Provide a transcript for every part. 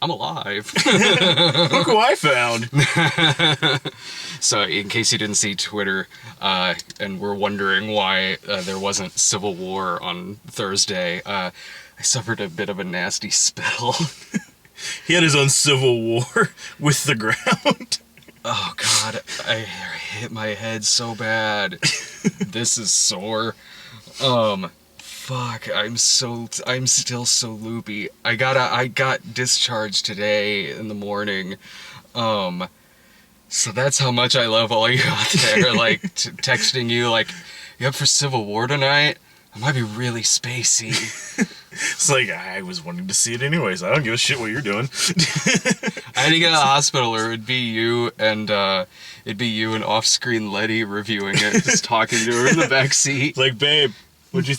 I'm alive. Look who I found. So, in case you didn't see Twitter, and were wondering why there wasn't Civil War on Thursday, I suffered a bit of a nasty spill. He had his own civil war with the ground. Oh God, I hit my head so bad. This is sore. Fuck, I'm still so loopy. I got discharged today in the morning. So that's how much I love all you out there, like, texting you, like, you up for Civil War tonight? I might be really spacey. It's like, I was wanting to see it anyways. I don't give a shit what you're doing. I had to get out of the hospital, or it'd be you and off-screen Letty reviewing it, just talking to her in the back seat. Like, babe, what'd you...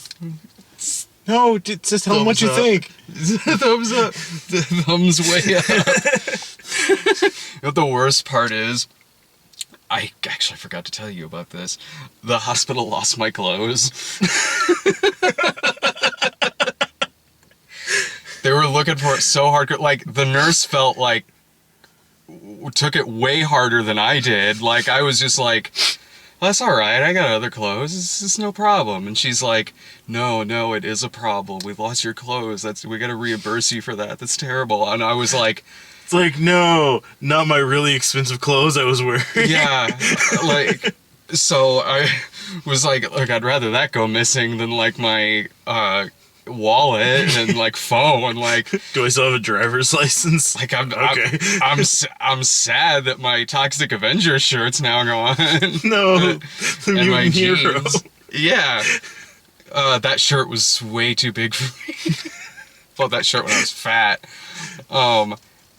No, just tell them what you think. Thumbs up. The thumbs way up. You know what the worst part is? I actually forgot to tell you about this. The hospital lost my clothes. They were looking for it so hard. Like, the nurse felt like took it way harder than I did. Like, I was just like, well, that's all right. I got other clothes. It's no problem. And she's like, no, it is a problem. We lost your clothes. We got to reimburse you for that. That's terrible. And I was like, it's like, no, not my really expensive clothes I was wearing. yeah, like, so I was like, I'd rather that go missing than, like, my wallet and, like, phone. Like, do I still have a driver's license? Like, okay. I'm sad that my Toxic Avenger shirt's now gone. No, the and my mutant hero. jeans. Yeah, that shirt was way too big for me. Bought that shirt when I was fat.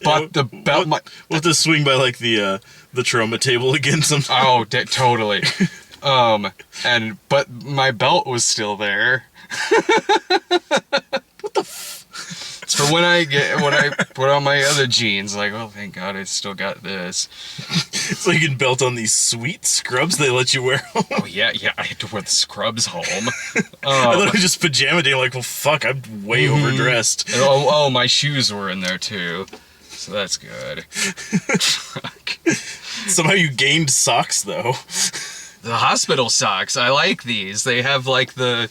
But the belt, we'll have to swing by, like, the trauma table again sometime. Oh, totally. But my belt was still there. What the It's for when I put on my other jeans. Like, oh, thank God, I still got this. So you can belt on these sweet scrubs they let you wear home. Oh yeah, I had to wear the scrubs home. I thought it was just pajama day. I'm like, well, fuck, I'm way overdressed. Oh, my shoes were in there too. So that's good. Somehow you gained socks, though. The hospital socks. I like these. They have, like, the...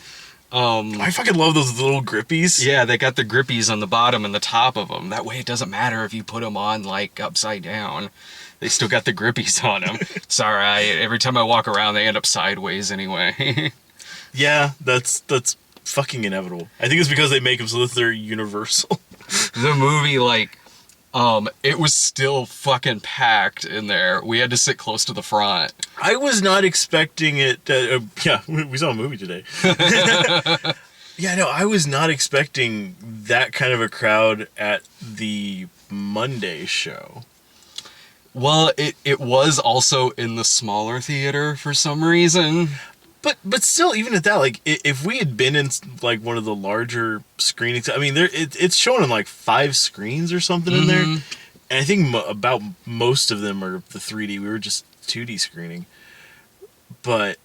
I fucking love those little grippies. Yeah, they got the grippies on the bottom and the top of them. That way it doesn't matter if you put them on, like, upside down. They still got the grippies on them. It's all right. Every time I walk around, they end up sideways anyway. Yeah, that's fucking inevitable. I think it's because they make them so that they're universal. The movie, like... it was still fucking packed in there. We had to sit close to the front. I was not expecting it. Yeah, we saw a movie today. Yeah, no, I was not expecting that kind of a crowd at the Monday show. Well, it was also in the smaller theater for some reason. But still, even at that, like, if we had been in, like, one of the larger screenings, I mean, it's shown on, like, 5 screens or something in there. And I think about most of them are the 3D. We were just 2D screening. But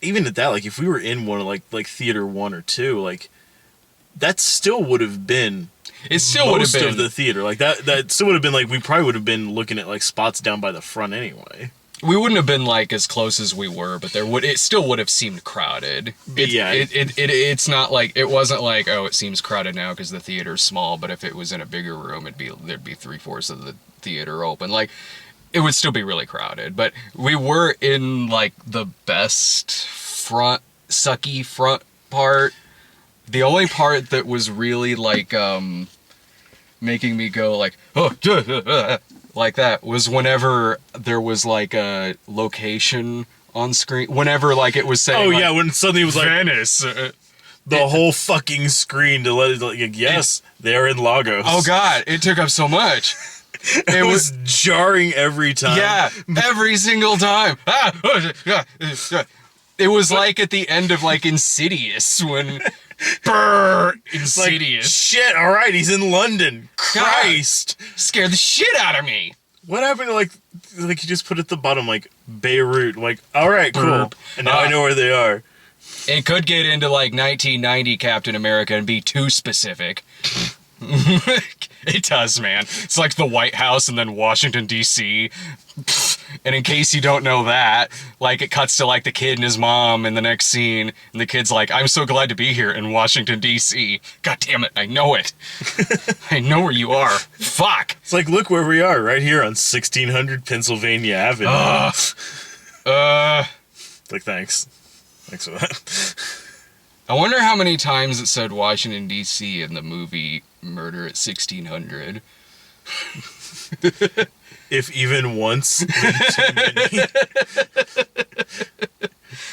even at that, like, if we were in one of, like theater 1 or 2, like, that still would have been... It still would have been... most of the theater. Like, that still would have been, like, we probably would have been looking at, like, spots down by the front anyway. We wouldn't have been, like, as close as we were, but it still would have seemed crowded. It's not like, it wasn't like, oh, it seems crowded now because the theater's small, but if it was in a bigger room, there'd be 3/4 of the theater open. Like, it would still be really crowded, but we were in, like, the best sucky front part. The only part that was really, like, making me go, like, oh, like that was whenever there was, like, a location on screen. Whenever, like, it was saying, oh, like, yeah, when suddenly it was like Venice. The whole fucking screen to let it, like, yes, they're in Lagos. Oh, God, it took up so much. It was jarring every time. Yeah, every single time. It was like at the end of, like, Insidious when... Insidious. Like, shit, alright, he's in London. Christ. God, scared the shit out of me. What happened to, like you just put at the bottom, like, Beirut. Like, alright, cool. Burp. And now I know where they are. It could get into, like, 1990 Captain America and be too specific. It does, man. It's like the White House and then Washington, D.C. And in case you don't know that, like, it cuts to, like, the kid and his mom in the next scene, and the kid's like, I'm so glad to be here in Washington, D.C. God damn it, I know it. I know where you are. Fuck. It's like, look where we are, right here on 1600 Pennsylvania Avenue. Like, thanks. Thanks for that. I wonder how many times it said Washington, D.C. in the movie Murder at 1600. If even once. Too many.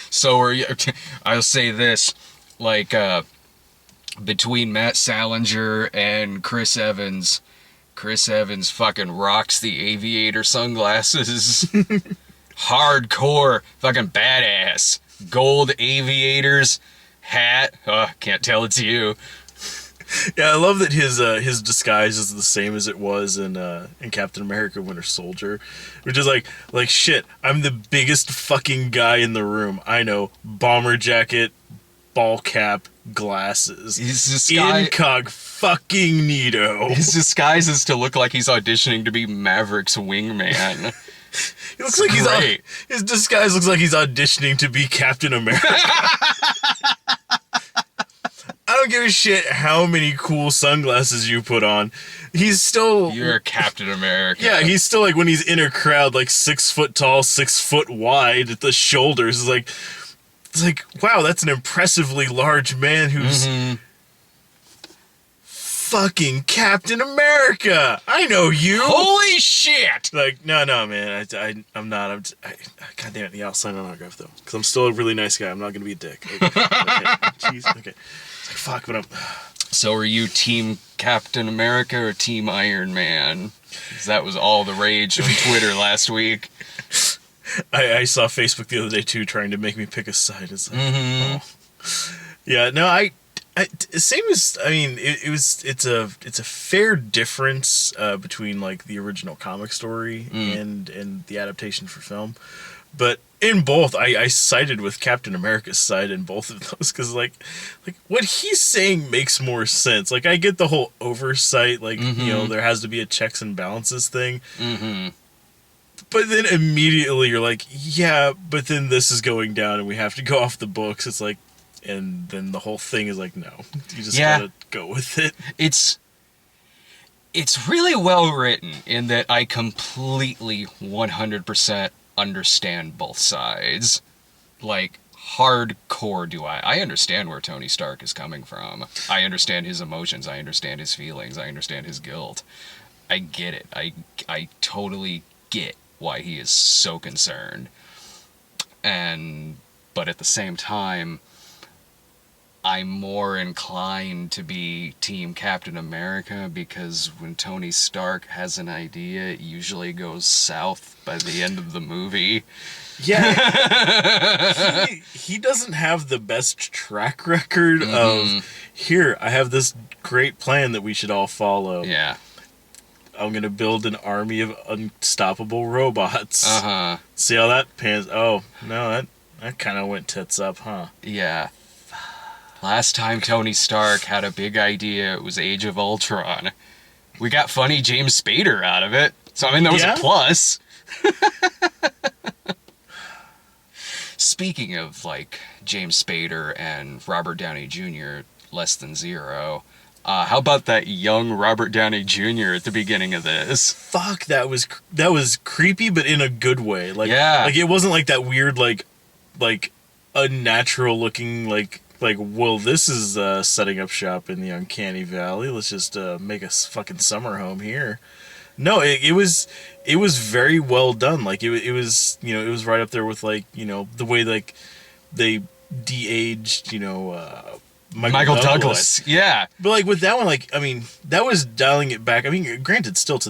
So I'll say this, like, between Matt Salinger and Chris Evans fucking rocks the aviator sunglasses. Hardcore, fucking badass. Gold aviators, hat. Can't tell it's you. Yeah, I love that his disguise is the same as it was in Captain America: Winter Soldier, which is like shit. I'm the biggest fucking guy in the room. I know, bomber jacket, ball cap, glasses. Incog fucking neato. His disguise is to look like he's auditioning to be Maverick's wingman. He looks like his disguise looks like he's auditioning to be Captain America. I don't give a shit how many cool sunglasses you put on. He's still... You're Captain America. Yeah, he's still like when he's in a crowd, like 6 foot tall, 6 foot wide at the shoulders. It's like, wow, that's an impressively large man who's fucking Captain America. I know you. Holy shit! Like, no, man, I'm not. God damn it, yeah, I'll sign an autograph though, because I'm still a really nice guy. I'm not gonna be a dick. Okay. Jeez. Okay. It's like, fuck, but I'm. So are you Team Captain America or Team Iron Man? 'Cause that was all the rage on Twitter last week. I saw Facebook the other day too, trying to make me pick a side. It's like, oh. Yeah, no, same as, I mean, it's a fair difference between like the original comic story and the adaptation for film, but in both, I sided with Captain America's side in both of those, because like what he's saying makes more sense. Like, I get the whole oversight, like you know, there has to be a checks and balances thing. But then immediately you're like, yeah, but then this is going down and we have to go off the books. It's like, and then the whole thing is like, no, you just gotta go with it. It's really well written in that I completely 100% understand both sides. Like, hardcore do I. I understand where Tony Stark is coming from. I understand his emotions. I understand his feelings. I understand his guilt. I get it. I totally get why he is so concerned. But at the same time, I'm more inclined to be Team Captain America, because when Tony Stark has an idea, it usually goes south by the end of the movie. Yeah. he doesn't have the best track record of, here, I have this great plan that we should all follow. Yeah. I'm going to build an army of unstoppable robots. See how that pans... Oh, no, that kind of went tits up, huh? Yeah. Last time Tony Stark had a big idea, it was Age of Ultron. We got funny James Spader out of it. So, I mean, that was a plus. Speaking of, like, James Spader and Robert Downey Jr., less than zero... how about that young Robert Downey Jr. at the beginning of this? Fuck, that was creepy, but in a good way. Like, yeah. Like, it wasn't like that weird, like unnatural looking, like, well, this is setting up shop in the Uncanny Valley. Let's just make a fucking summer home here. No, it was very well done. Like, it was, you know, it was right up there with, like, you know, the way, like, they de-aged, you know, Michael Douglas. Yeah. But, like, with that one, like, I mean, that was dialing it back. I mean, granted, still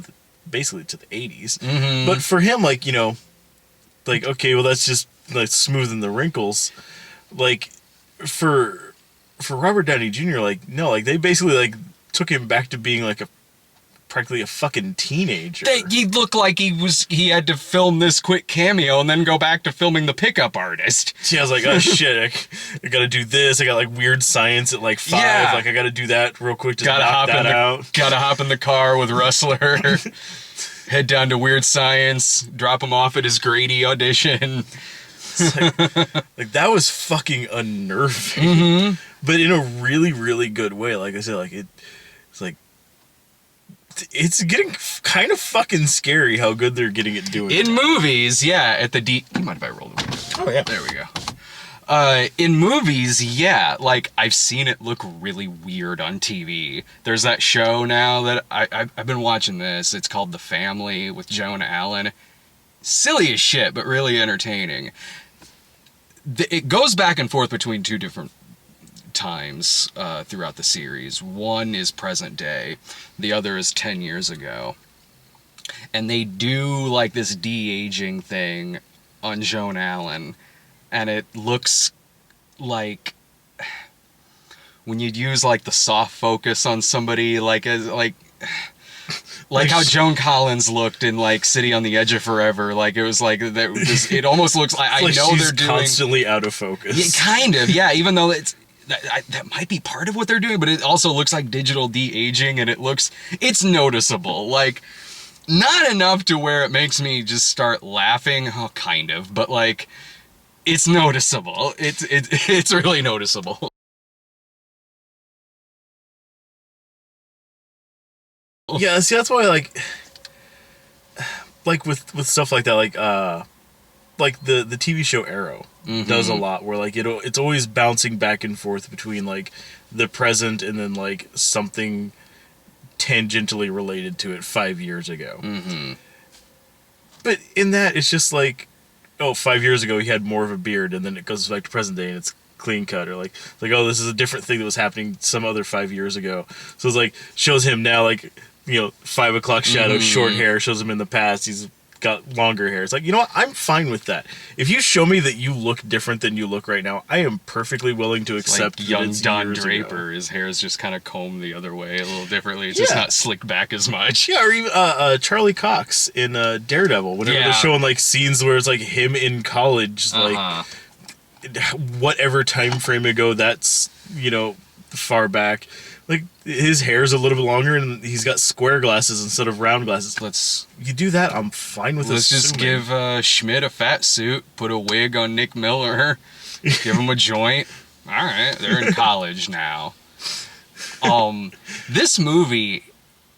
basically to the 80s. But for him, like, you know, like, okay, well, that's just, like, smoothing the wrinkles. Like, for Robert Downey Jr., like, no, like, they basically, like, took him back to being, like, a practically a fucking teenager. He looked like he had to film this quick cameo and then go back to filming the pickup artist. See, I was like, oh shit, I gotta do this. I got like weird science at like 5. Yeah. Like I gotta do that real quick to knock that out. Gotta hop in the car with Rustler. Head down to Weird Science. Drop him off at his Grady audition. Like that was fucking unnerving. Mm-hmm. But in a really, really good way. Like I said, like it's like it's getting kind of fucking scary how good they're getting at doing it. In movies, yeah, at the you mind if I roll the window? Oh yeah. There we go. In movies, yeah, like I've seen it look really weird on TV. There's that show now that I've been watching this. It's called The Family with Joan Allen. Silly as shit, but really entertaining. It goes back and forth between 2 different times throughout the series. One is present day, the other is 10 years ago. And they do like this de-aging thing on Joan Allen, and it looks like when you'd use like the soft focus on somebody, like how Joan Collins looked in like City on the Edge of Forever. Like it was like that. It almost looks like I know she's they're doing constantly out of focus. Yeah, kind of. Yeah, even though that might be part of what they're doing, but it also looks like digital de-aging, and it's noticeable. Like not enough to where it makes me just start laughing. Oh, kind of, but like it's noticeable. It's really noticeable. Yeah, see, that's why like with stuff like that, like the TV show Arrow does a lot, where like it's always bouncing back and forth between like the present and then like something tangentially related to it 5 years ago. Mm-hmm. But in that, it's just like, oh, 5 years ago he had more of a beard, and then it goes back to present day and it's clean cut, or like oh, this is a different thing that was happening some other 5 years ago. So it's like shows him now, like, you know, 5 o'clock shadow, short hair, shows him in the past he's got longer hair. It's like, you know what, I'm fine with that. If you show me that you look different than you look right now, I am perfectly willing to accept like young Don Ago. Draper. His hair is just kind of combed the other way a little differently. It's just not slicked back as much. Yeah, or even Charlie Cox in Daredevil, whenever they're showing like scenes where it's like him in college, like whatever time frame ago that's, you know, far back, like his hair's a little bit longer and he's got square glasses instead of round glasses. You do that, I'm fine with it. Let's just give Schmidt a fat suit, put a wig on Nick Miller, give him a joint. All right, they're in college now. This movie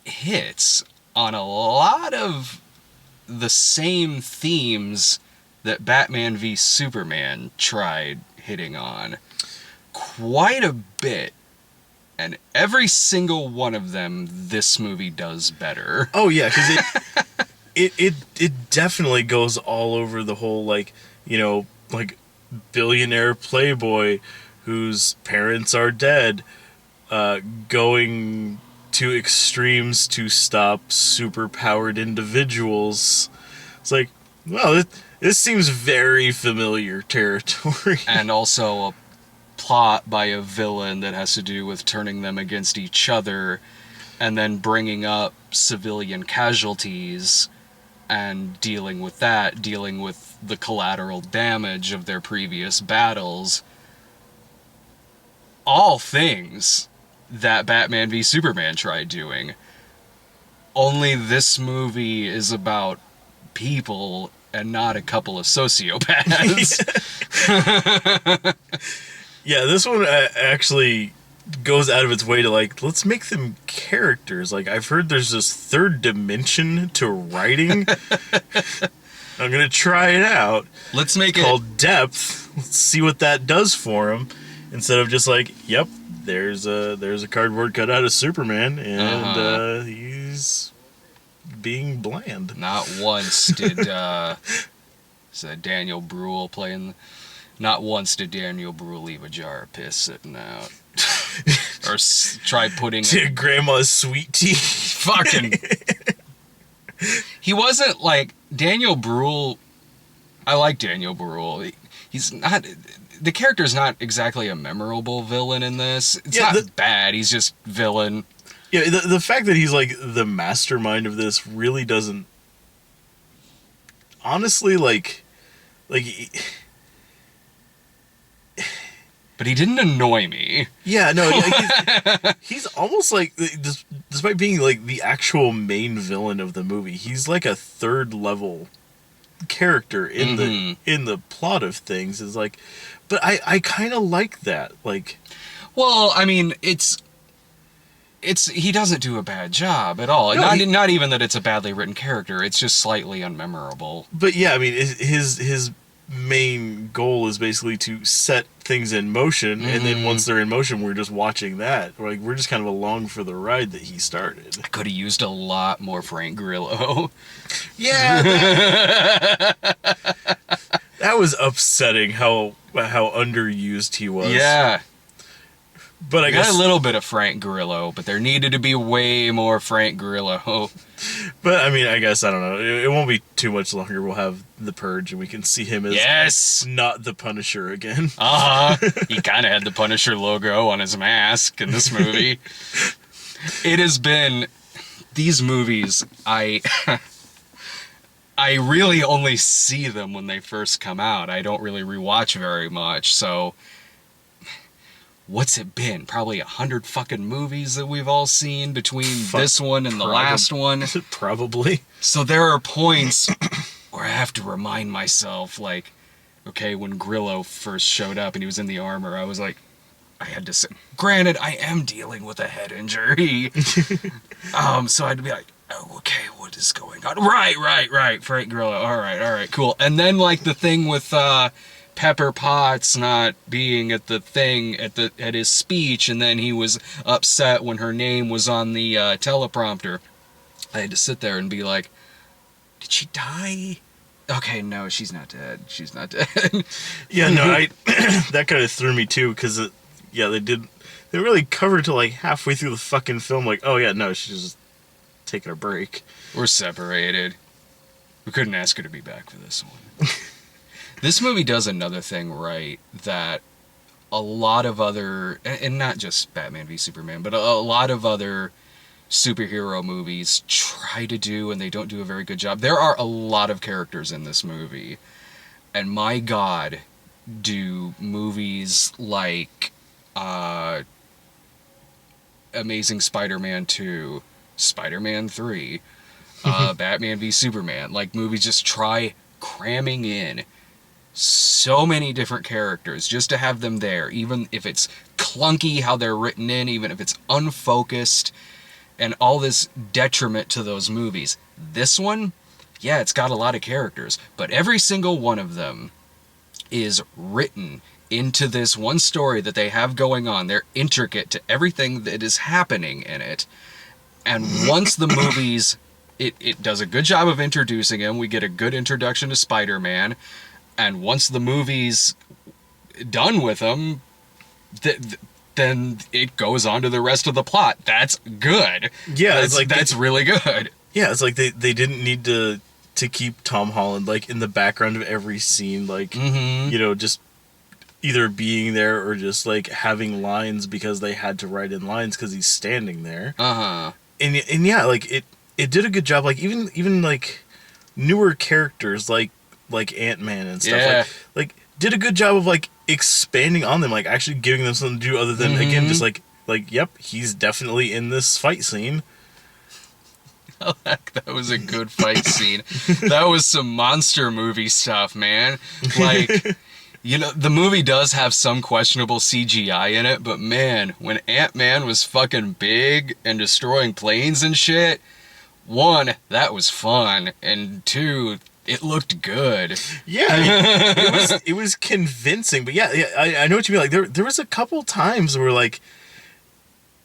hits on a lot of the same themes that Batman v Superman tried hitting on quite a bit. And every single one of them, this movie does better. Oh yeah, because it definitely goes all over the whole, like, you know, like billionaire playboy whose parents are dead, going to extremes to stop superpowered individuals. It's like, well, this seems very familiar territory. And also a plot by a villain that has to do with turning them against each other and then bringing up civilian casualties and dealing with the collateral damage of their previous battles. All things that Batman v Superman tried doing. Only this movie is about people and not a couple of sociopaths. Yeah, this one actually goes out of its way to, like, let's make them characters. Like, I've heard there's this third dimension to writing. I'm gonna try it out. Let's make it's called depth. Let's see what that does for him. Instead of just like, yep, there's a cardboard cutout of Superman, and he's being bland. Not once did Daniel Bruhl playing. Not once did Daniel Bruhl leave a jar of piss sitting out. Or try putting... Grandma's sweet tea. Fucking... He wasn't like... Daniel Bruhl... I like Daniel Bruhl. He's not... The character's not exactly a memorable villain in this. It's not bad. He's just villain. Yeah, the fact that he's like the mastermind of this really doesn't. Honestly, like. But he didn't annoy me. Yeah, no, he's almost like, despite being like the actual main villain of the movie, he's like a third level character in the plot of things. Is like, but I kind of like that. Like, well, I mean, it's he doesn't do a bad job at all. No, not even that it's a badly written character. It's just slightly unmemorable. But yeah, I mean, his main goal is basically to set things in motion, and then once they're in motion, we're just watching that. Like, we're just kind of along for the ride that he started. I could have used a lot more Frank Grillo. Yeah, that was upsetting how underused he was. Yeah. But I guess got a little bit of Frank Grillo, but there needed to be way more Frank Grillo. But I mean, I guess, I don't know. It won't be too much longer. We'll have The Purge, and we can see him as not the Punisher again. He kind of had the Punisher logo on his mask in this movie. It has been these movies. I really only see them when they first come out. I don't really rewatch very much, so. What's it been? Probably 100 fucking movies that we've all seen between this one and the last one. Probably. So there are points where I have to remind myself, like, okay, when Grillo first showed up and he was in the armor, I was like, I had to say, granted, I am dealing with a head injury. So I'd be like, oh, okay, what is going on? Right. Frank Grillo. All right, cool. And then, like, the thing with, Pepper Potts not being at the thing at his speech, and then he was upset when her name was on the teleprompter. I had to sit there and be like, did she die? Okay, no, she's not dead. She's not dead. Yeah, no, that kind of threw me too, because they really covered till like halfway through the fucking film, like, oh yeah, no, she's just taking a break. We're separated. We couldn't ask her to be back for this one. This movie does another thing right that a lot of other, and not just Batman v Superman, but a lot of other superhero movies try to do, and they don't do a very good job. There are a lot of characters in this movie, and my God, do movies like Amazing Spider-Man 2, Spider-Man 3, Batman v Superman, like movies just try cramming in so many different characters just to have them there, even if it's clunky how they're written in, even if it's unfocused, and all this detriment to those movies. This one, yeah, it's got a lot of characters, but every single one of them is written into this one story that they have going on. They're intricate to everything that is happening in it. And once the movies, it does a good job of introducing him, we get a good introduction to Spider-Man. And once the movie's done with them, then it goes on to the rest of the plot. That's good. Yeah, that's really good. Yeah, it's like they didn't need to keep Tom Holland like in the background of every scene, like just either being there or just like having lines because they had to write in lines because he's standing there. And yeah, like it did a good job. Like even like newer characters like Ant-Man and stuff, like did a good job of like expanding on them, like actually giving them something to do other than again just like yep, he's definitely in this fight scene. That was a good fight scene. That was some monster movie stuff, man. Like, the movie does have some questionable CGI in it, but man, when Ant-Man was fucking big and destroying planes and shit, one, that was fun, and two, it looked good. Yeah, I mean, it was convincing, but yeah, I know what you mean. Like there was a couple times where like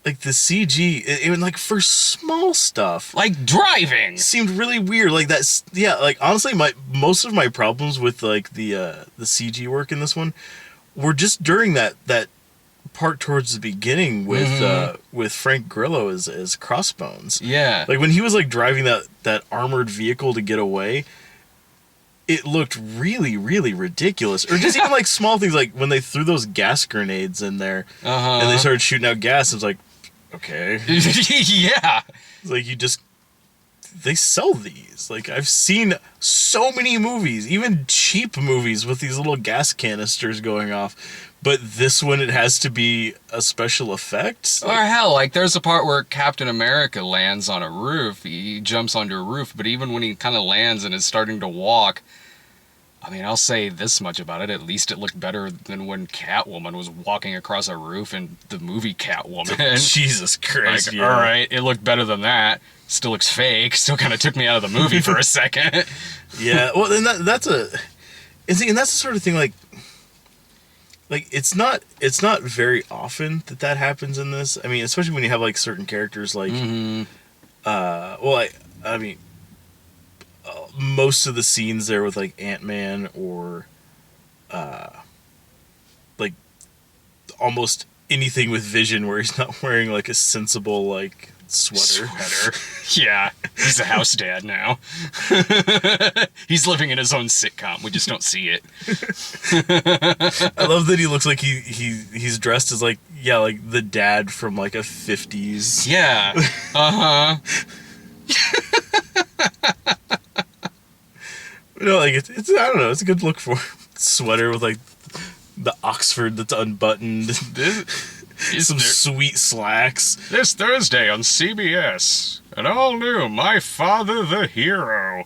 the CG, even like for small stuff, like driving, seemed really weird. Like that's like honestly, most of my problems with like the CG work in this one were just during that part towards the beginning with Frank Grillo as Crossbones. Yeah, like when he was like driving that armored vehicle to get away. It looked really, really ridiculous. Or just even like small things, like when they threw those gas grenades in there and they started shooting out gas. It was like, okay. Yeah. It's like, they sell these. Like, I've seen so many movies, even cheap movies with these little gas canisters going off. But this one, it has to be a special effect. Or hell, like there's a part where Captain America lands on a roof. He jumps under a roof, but even when he kind of lands and is starting to walk, I mean, I'll say this much about it. At least it looked better than when Catwoman was walking across a roof in the movie Catwoman. Jesus Christ. Like, all right, it looked better than that. Still looks fake. Still kind of took me out of the movie for a second. Yeah, well, and that's the sort of thing, like it's not very often that happens in this. I mean, especially when you have like certain characters like I mean most of the scenes there with like Ant-Man or like almost anything with Vision where he's not wearing like a sensible like sweater. Yeah, he's a house dad now. He's living in his own sitcom. We just don't see it. I love that he looks like he's dressed as like the dad from like a 50s. Yeah. Uh-huh. No, like it's I don't know, it's a good look for sweater with like the Oxford that's unbuttoned. Some sweet slacks. This Thursday on CBS, an all-new My Father the Hero.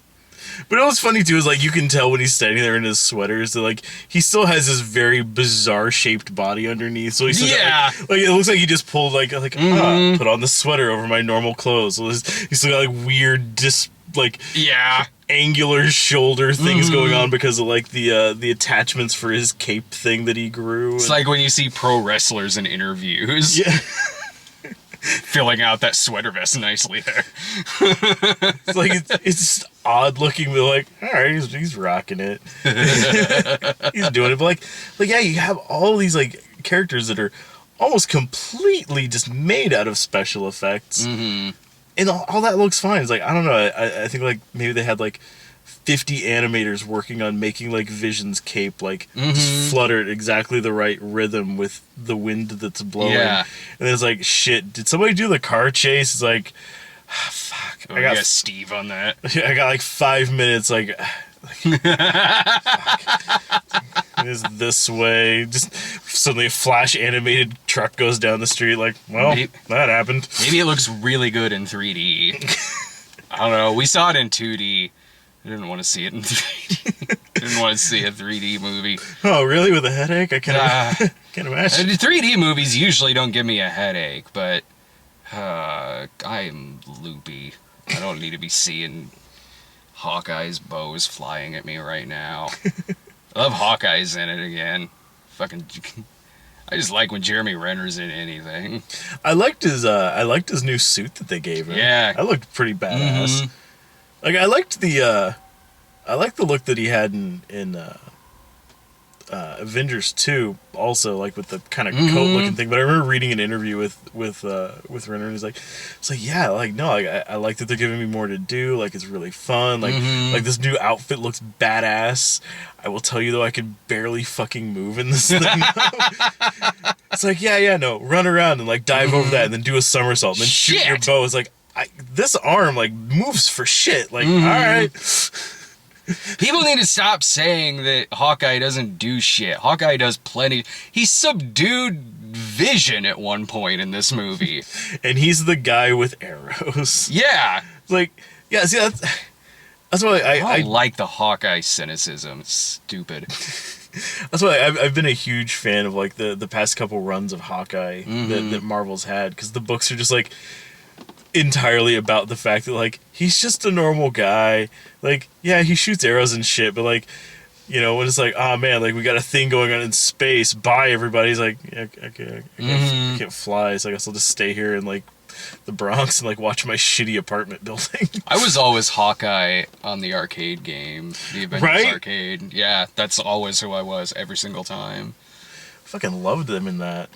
But what's funny, too, is, like, you can tell when he's standing there in his sweaters that, like, he still has this very bizarre-shaped body underneath. So he's still got, like, it looks like he just pulled, put on the sweater over my normal clothes. So he's still got, like, weird, angular shoulder things going on because of like the attachments for his cape thing that he grew. It's like when you see pro wrestlers in interviews. Yeah. Filling out that sweater vest nicely there. It's like it's just odd looking, but like, all right, he's rocking it. He's doing it. But like yeah, you have all these like characters that are almost completely just made out of special effects. And all that looks fine. It's like, I don't know, I think like maybe they had like 50 animators working on making like Vision's cape like just flutter at exactly the right rhythm with the wind that's blowing. Yeah. And then it's like, shit, did somebody do the car chase? It's like, fuck. I got Steve on that. I got like 5 minutes like is this way. Just suddenly a flash animated truck goes down the street like, well, that happened. Maybe it looks really good in 3D. I don't know. We saw it in 2D. I didn't want to see it in 3D. I didn't want to see a 3D movie. Oh, really? With a headache? I can't imagine. 3D movies usually don't give me a headache, but I'm loopy. I don't need to be seeing Hawkeye's bows flying at me right now. I love Hawkeye's in it again. Fucking, I just like when Jeremy Renner's in anything. I liked his new suit that they gave him. Yeah, that looked pretty badass. Like I liked the look that he had in Avengers 2 also, like with the kind of coat looking thing. But I remember reading an interview with Renner, and he's like, it's like, yeah, like no, like, I like that they're giving me more to do. Like it's really fun. Like like this new outfit looks badass. I will tell you though, I can barely fucking move in this thing. It's like, no, run around and like dive over that and then do a somersault and then shoot your bow. It's like, this arm like moves for shit. Like, all right. People need to stop saying that Hawkeye doesn't do shit. Hawkeye does plenty. He subdued Vision at one point in this movie. And he's the guy with arrows. Yeah. Like, yeah, see, that's why I like the Hawkeye cynicism. It's stupid. That's why I've been a huge fan of like the past couple runs of Hawkeye that Marvel's had, because the books are just like entirely about the fact that like he's just a normal guy. Like, yeah, he shoots arrows and shit, but like, you know, when it's like, oh man, like we got a thing going on in space, bye everybody. He's like, yeah, okay, I can't fly, so I guess I'll just stay here in like the Bronx and like watch my shitty apartment building. I was always Hawkeye on the arcade game, the Avengers arcade. Yeah, that's always who I was every single time. Fucking loved them in that.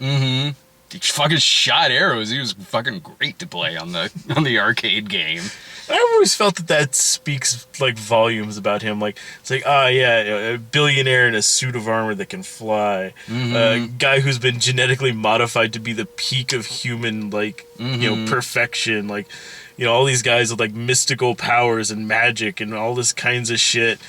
He fucking shot arrows. He was fucking great to play on the arcade game. I always felt that speaks like volumes about him. Like it's like, a billionaire in a suit of armor that can fly, a guy who's been genetically modified to be the peak of human perfection. Like, all these guys with like mystical powers and magic and all this kinds of shit.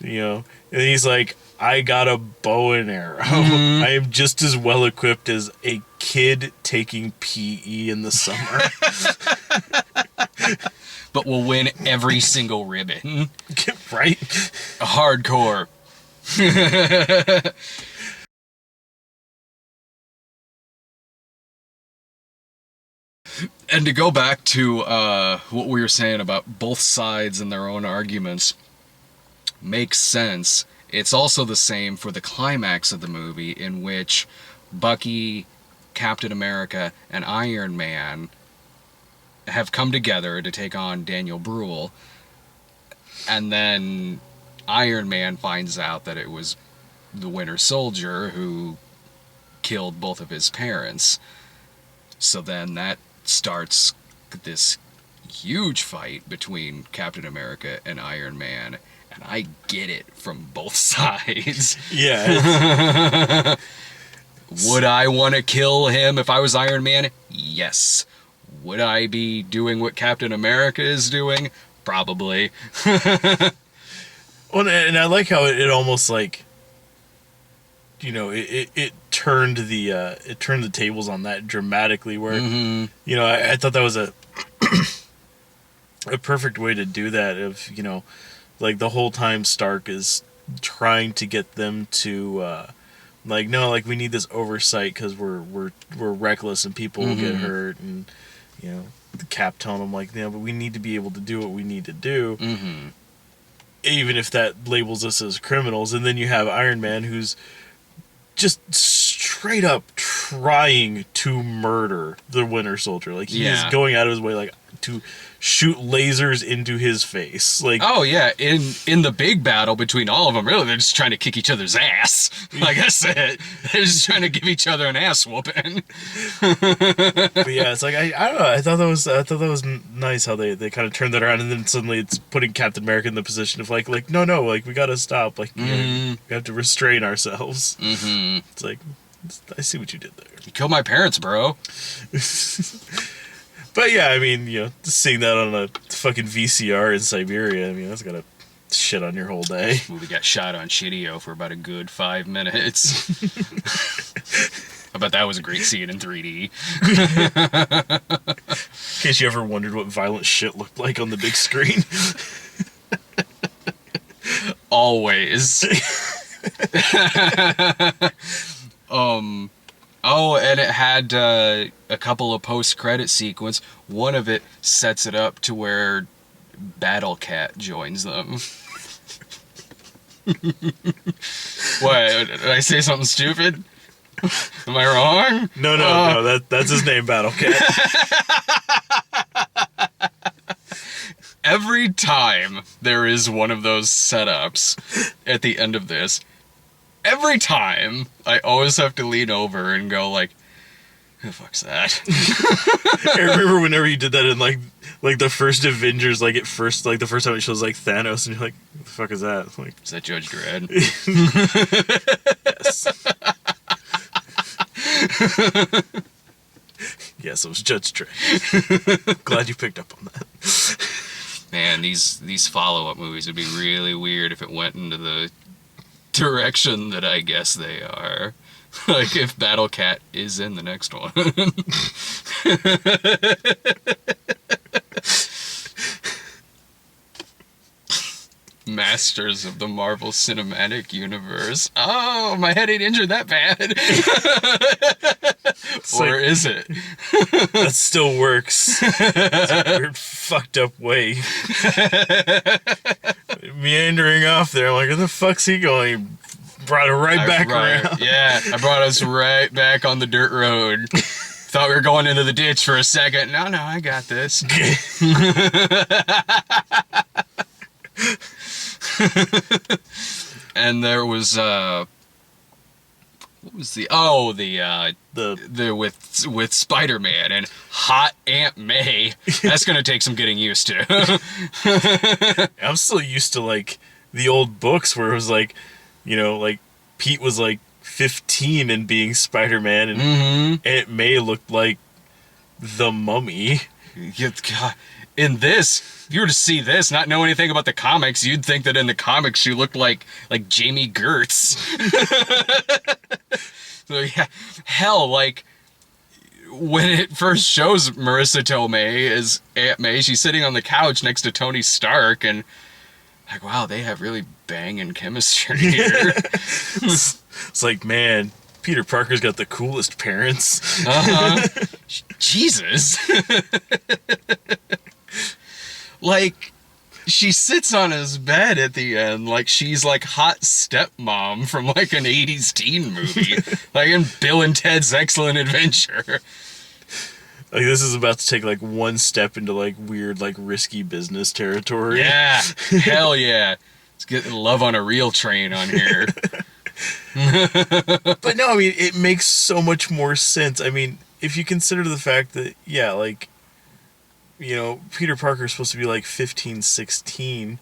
And he's like, I got a bow and arrow. I am just as well equipped as a kid taking PE in the summer. But we'll win every single ribbon. Right? Hardcore. And to go back to what we were saying about both sides and their own arguments, makes sense. It's also the same for the climax of the movie, in which Bucky, Captain America, and Iron Man have come together to take on Daniel Bruhl, and then Iron Man finds out that it was the Winter Soldier who killed both of his parents. So then that starts this huge fight between Captain America and Iron Man, and I get it from both sides. Yeah. Would I want to kill him if I was Iron Man? Yes. Would I be doing what Captain America is doing? Probably. Well, and I like how it almost like, it turned the tables on that dramatically. Where I thought that was a perfect way to do that. If like the whole time Stark is trying to get them to we need this oversight because we're reckless and people will get hurt, and the Cap telling them but we need to be able to do what we need to do, even if that labels us as criminals. And then you have Iron Man, who's just straight up trying to murder the Winter Soldier. Like, he is going out of his way to shoot lasers into his face. Like, oh yeah, in the big battle between all of them, really, they're just trying to kick each other's ass. Like I said, they're just trying to give each other an ass whooping. But yeah, it's like I don't know. I thought that was nice how they kind of turned that around, and then suddenly it's putting Captain America in the position of no, we gotta stop. We have to restrain ourselves. It's like, I see what you did there. You killed my parents, bro. But yeah, I mean, just seeing that on a fucking VCR in Siberia, I mean, that's gotta shit on your whole day. Movie got shot on Shitty-O for about a good 5 minutes. I bet that was a great scene in 3D. In case you ever wondered what violent shit looked like on the big screen. Always. Oh, and it had a couple of post-credit sequence. One of it sets it up to where Battle Cat joins them. What? Did I say something stupid? Am I wrong? No, that's his name, Battle Cat. Every time there is one of those setups at the end of this, every time, I always have to lean over and go who the fuck's that? I remember whenever you did that in the first Avengers, the first time it shows Thanos, and you're like, what the fuck is that? Is that Judge Dredd? Yes. Yes, it was Judge Dredd. Glad you picked up on that. Man, these follow-up movies would be really weird if it went into the direction that I guess they are. If Battle Cat is in the next one. Masters of the Marvel Cinematic Universe. Oh, my head ain't injured that bad. Or is it? That still works. It's a weird, fucked up way. Meandering off there. I'm like, where the fuck's he going? Brought it right back around. Yeah, I brought us right back on the dirt road. Thought we were going into the ditch for a second. No, I got this. And there was, what was the with Spider-Man and hot Aunt May. That's gonna take some getting used to. I'm still used to like the old books where it was like, you know, like Pete was like 15 and being Spider-Man, and Aunt May looked like the Mummy. God. In this, if you were to see this, not know anything about the comics, you'd think that in the comics she looked like Jamie Gertz. So yeah, hell, like when it first shows Marissa Tomei as Aunt May, she's sitting on the couch next to Tony Stark, and like, wow, they have really banging chemistry here. It's like, man, Peter Parker's got the coolest parents. Jesus. Like, she sits on his bed at the end like she's like hot stepmom from like an 80s teen movie. Like in Bill and Ted's Excellent Adventure. Like, this is about to take like one step into like weird, like risky business territory. Yeah. Hell yeah. Let's get Love on a Real Train on here. But no, I mean, it makes so much more sense. I mean, if you consider the fact that, yeah, like, you know, Peter Parker's supposed to be like 15, 16.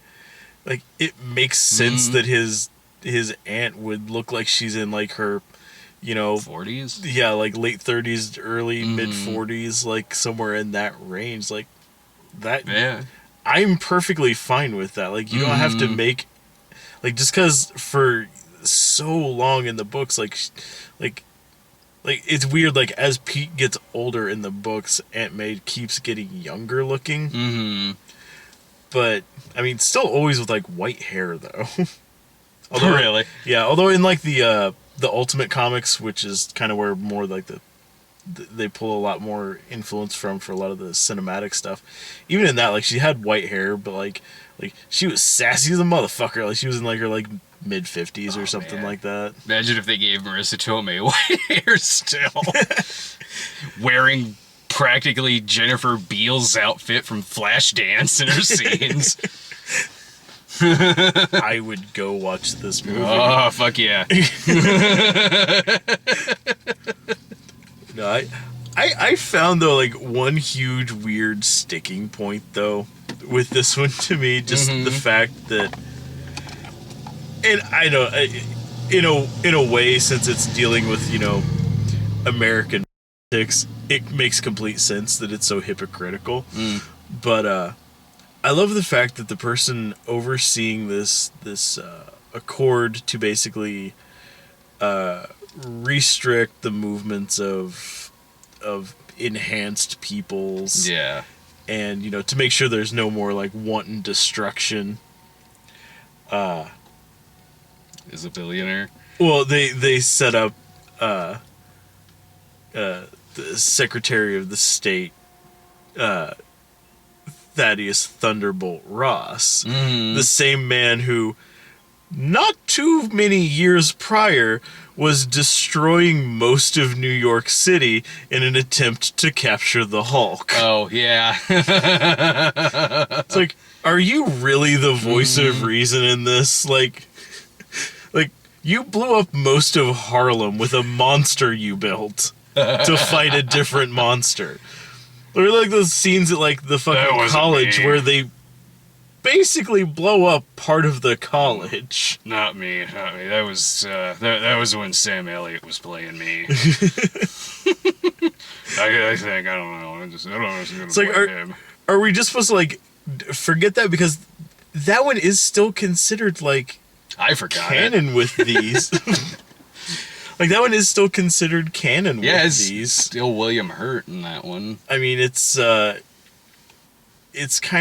Like, it makes sense that his aunt would look like she's in like her, you know, 40s? Yeah, like late 30s, early mid 40s, like somewhere in that range. Like, that. Yeah. I'm perfectly fine with that. Like, you don't have to make, like, just because for so long in the books, like it's weird, like, as Pete gets older in the books, Aunt May keeps getting younger looking. But, I mean, still always with, like, white hair, though. Although, really? Yeah, although in, like, the Ultimate Comics, which is kind of where more, like, they pull a lot more influence from for a lot of the cinematic stuff. Even in that, like, she had white hair, but, like she was sassy as a motherfucker. Like, she was in, like, her, like, mid-50s or something like that. Imagine if they gave Marissa Tomei white hair still. Wearing practically Jennifer Beals' outfit from Flashdance in her scenes. I would go watch this movie. Oh, fuck yeah. No, I found, though, like, one huge weird sticking point, though, with this one to me. Just the fact that, and I know, in a way, since it's dealing with, you know, American politics, it makes complete sense that it's so hypocritical. But I love the fact that the person overseeing this accord to basically restrict the movements of enhanced peoples. Yeah. And, you know, to make sure there's no more, like, wanton destruction. Is a billionaire. Well, they set up the Secretary of the State, Thaddeus Thunderbolt Ross, the same man who, not too many years prior, was destroying most of New York City in an attempt to capture the Hulk. Oh, yeah. It's like, are you really the voice of reason in this? Like, you blew up most of Harlem with a monster you built to fight a different monster. Or like those scenes at, like, the fucking college where they basically blow up part of the college. Not me. That was that was when Sam Elliott was playing me. I think I don't know. I don't know who's gonna play him. Are we just supposed to, like, forget that, because that one is still considered, like, I forgot canon with these. Like, that one is still considered canon with these. Still William Hurt in that one. I mean, it's kind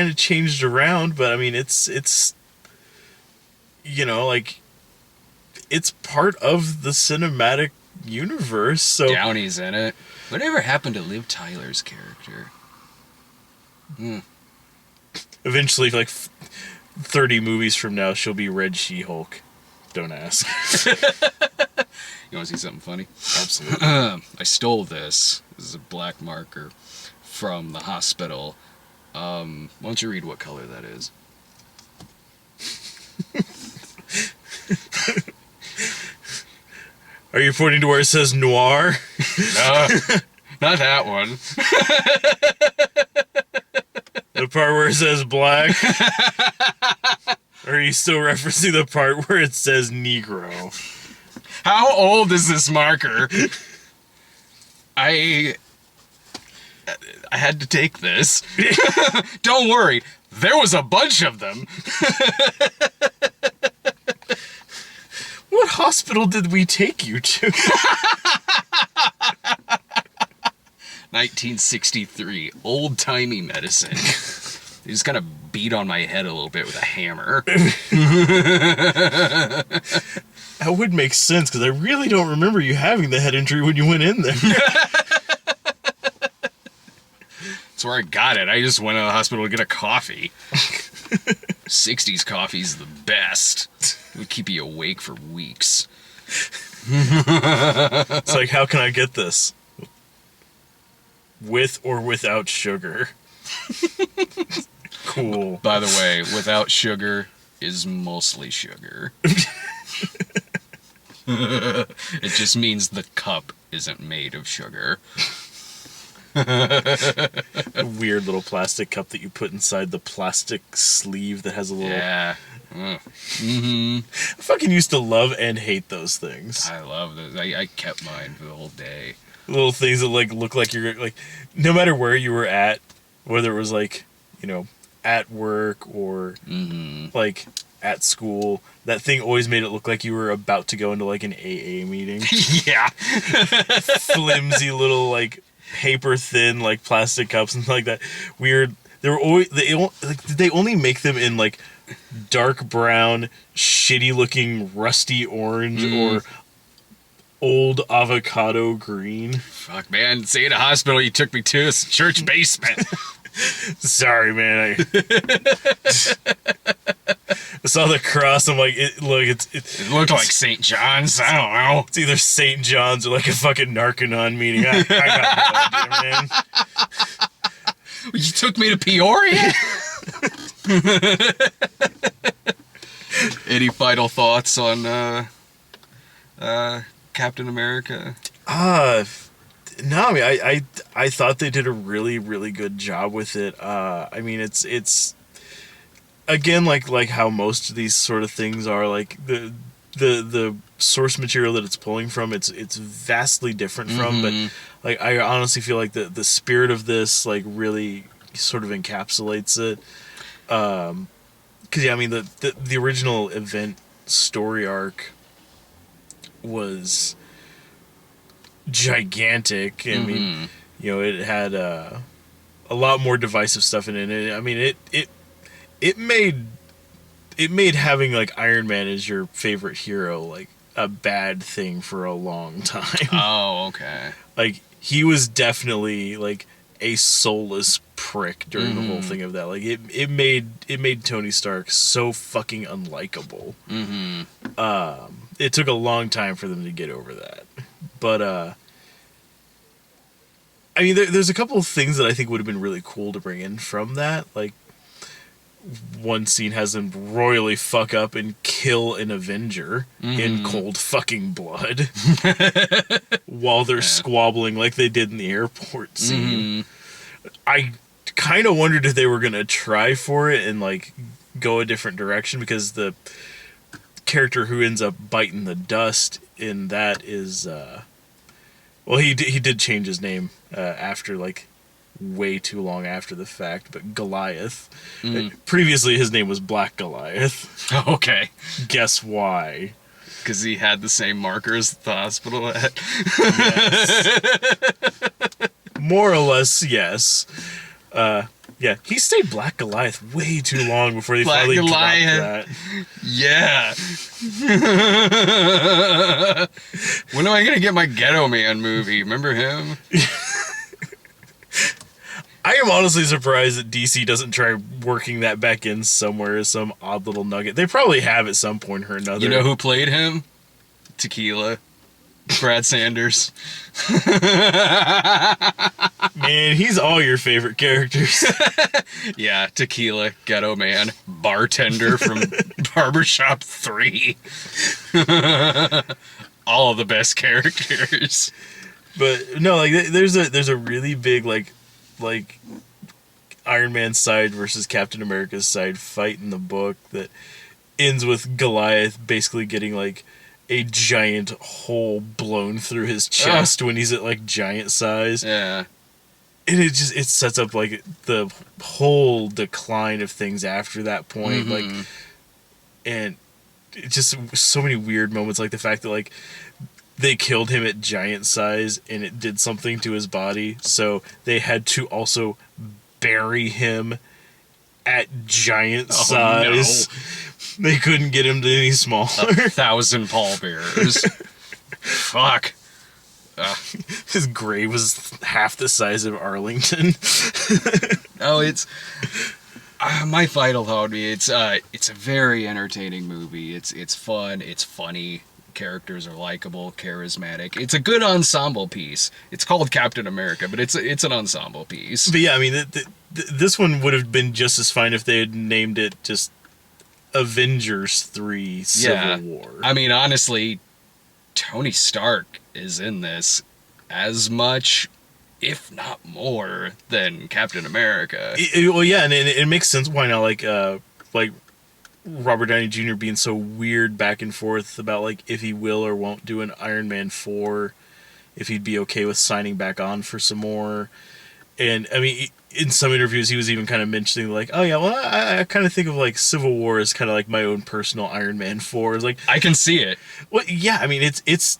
of changed around, but I mean, it's you know, like, it's part of the cinematic universe. So Downey's in it. Whatever happened to Liv Tyler's character? Eventually, like 30 movies from now, she'll be Red She-Hulk. Don't ask. You want to see something funny? Absolutely. I stole this. This is a black marker from the hospital. Why don't you read what color that is? Are you pointing to where it says noir? No, not that one. The part where it says black? Or are you still referencing the part where it says Negro? How old is this marker? I had to take this. Don't worry, there was a bunch of them. What hospital did we take you to? 1963, old-timey medicine. He just kind of beat on my head a little bit with a hammer. That would make sense, because I really don't remember you having the head injury when you went in there. That's where I got it. I just went to the hospital to get a coffee. 60s coffee's the best. It would keep you awake for weeks. It's like, how can I get this? With or without sugar? Cool. By the way, without sugar is mostly sugar. It just means the cup isn't made of sugar. A weird little plastic cup that you put inside the plastic sleeve that has a little... Yeah. Mm-hmm. I fucking used to love and hate those things. I love those. I kept mine for the whole day. Little things that like look like you're like, no matter where you were at, whether it was like, you know, at work or like at school, that thing always made it look like you were about to go into like an AA meeting. Yeah. Flimsy little like paper thin like plastic cups and like that weird. They were always they only make them in like dark brown, shitty looking rusty orange or old avocado green. Fuck, man. Say at a hospital you took me to a church basement. Sorry, man. I saw the cross. I'm like, it looked like St. John's. I don't know. It's either St. John's or like a fucking Narconon meeting. I got no idea, man. You took me to Peoria? Any final thoughts on Captain America? No, I mean, I thought they did a really, really good job with it. I mean, it's again like how most of these sort of things are, like the source material that it's pulling from, it's vastly different from, but like I honestly feel like the spirit of this like really sort of encapsulates it. Because yeah, I mean the original event story arc was gigantic. I mean, you know, it had a lot more divisive stuff in it. I mean, it made having like Iron Man as your favorite hero like a bad thing for a long time. Oh, okay. Like he was definitely like a soulless prick during the whole thing of that. Like it made Tony Stark so fucking unlikable. It took a long time for them to get over that. But I mean, there's a couple of things that I think would have been really cool to bring in from that. Like, one scene has them royally fuck up and kill an Avenger in cold fucking blood while they're squabbling like they did in the airport scene. I kind of wondered if they were going to try for it and, like, go a different direction, because the character who ends up biting the dust in that is... well, he did change his name after, like, way too long after the fact, but Goliath. Previously, his name was Black Goliath. Okay. Guess why? Because he had the same markers the hospital had. Yes. More or less, yes. Yeah, he stayed Black Goliath way too long before they finally dropped that. Yeah. When am I gonna get my Ghetto Man movie? Remember him? I am honestly surprised that DC doesn't try working that back in somewhere as some odd little nugget. They probably have at some point or another. You know who played him? Tequila. Brad Sanders. Man, he's all your favorite characters. Yeah, Tequila, Ghetto Man, bartender from Barbershop 3. all of the best characters. But no, like there's a really big like Iron Man's side versus Captain America's side fight in the book that ends with Goliath basically getting like a giant hole blown through his chest when he's at like giant size. Yeah. And it sets up like the whole decline of things after that point. Like, and it just so many weird moments, like the fact that like they killed him at giant size and it did something to his body, so they had to also bury him at giant size. No. They couldn't get him to any smaller. 1,000 pallbearers. Fuck. His grave was half the size of Arlington. Oh, it's my final thought would be it's a very entertaining movie. It's fun. It's funny. Characters are likable, charismatic. It's a good ensemble piece. It's called Captain America, but it's an ensemble piece. But yeah, I mean, this one would have been just as fine if they had named it just Avengers 3 Civil War. I mean, honestly, Tony Stark is in this as much, if not more, than Captain America. Well, yeah, and it makes sense why not, like Robert Downey Jr. being so weird back and forth about like if he will or won't do an Iron Man 4, if he'd be okay with signing back on for some more. And I mean, in some interviews, he was even kind of mentioning like, oh yeah, well, I kind of think of like Civil War as kind of like my own personal Iron Man 4. It's like, I can see it. Well, yeah, I mean, it's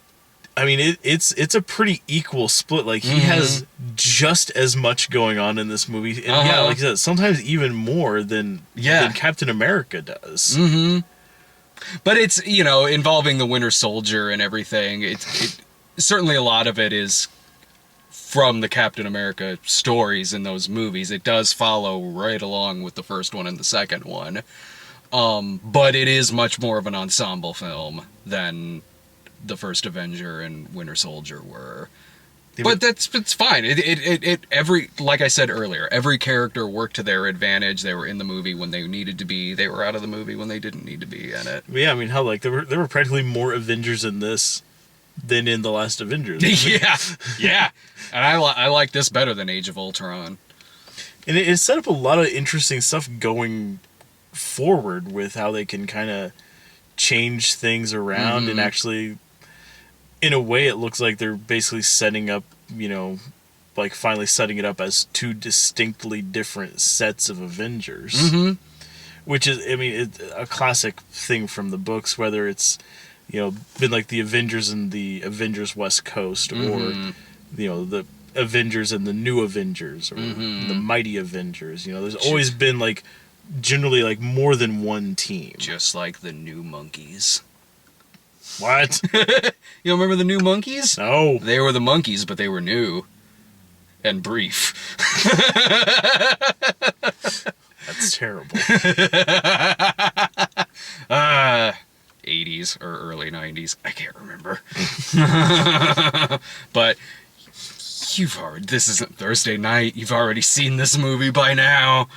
a pretty equal split. Like he has just as much going on in this movie, and yeah, like I said, sometimes even more than Captain America does. But it's, you know, involving the Winter Soldier and everything. It certainly a lot of it is from the Captain America stories in those movies. It does follow right along with the first one and the second one. But it is much more of an ensemble film than the first Avenger and Winter Soldier were. But it's fine. Every, like I said earlier, every character worked to their advantage. They were in the movie when they needed to be. They were out of the movie when they didn't need to be in it. Yeah, I mean, hell, like there were practically more Avengers in this than in the last Avengers. Yeah. And I like this better than Age of Ultron. And it set up a lot of interesting stuff going forward with how they can kind of change things around and actually, in a way, it looks like they're basically setting up, you know, like finally setting it up as two distinctly different sets of Avengers. Which is, I mean, it's a classic thing from the books, whether it's, you know, been like the Avengers and the Avengers West Coast, or, you know, the Avengers and the New Avengers, or the Mighty Avengers. You know, there's always been like generally like more than one team. Just like the New Monkeys. What? You don't remember the New Monkeys? No. They were the monkeys, but they were new and brief. That's terrible. 80s or early 90s. I can't remember. But this isn't Thursday night. You've already seen this movie by now.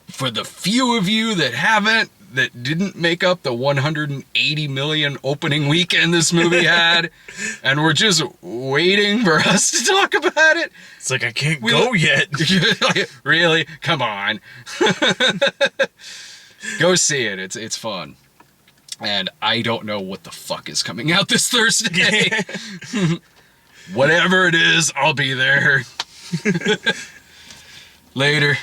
For the few of you that haven't, that didn't make up the 180 million opening weekend this movie had, and we're just waiting for us to talk about it. It's like, I can't go yet. Really? Come on. Go see it. It's fun. And I don't know what the fuck is coming out this Thursday. Whatever it is, I'll be there. Later.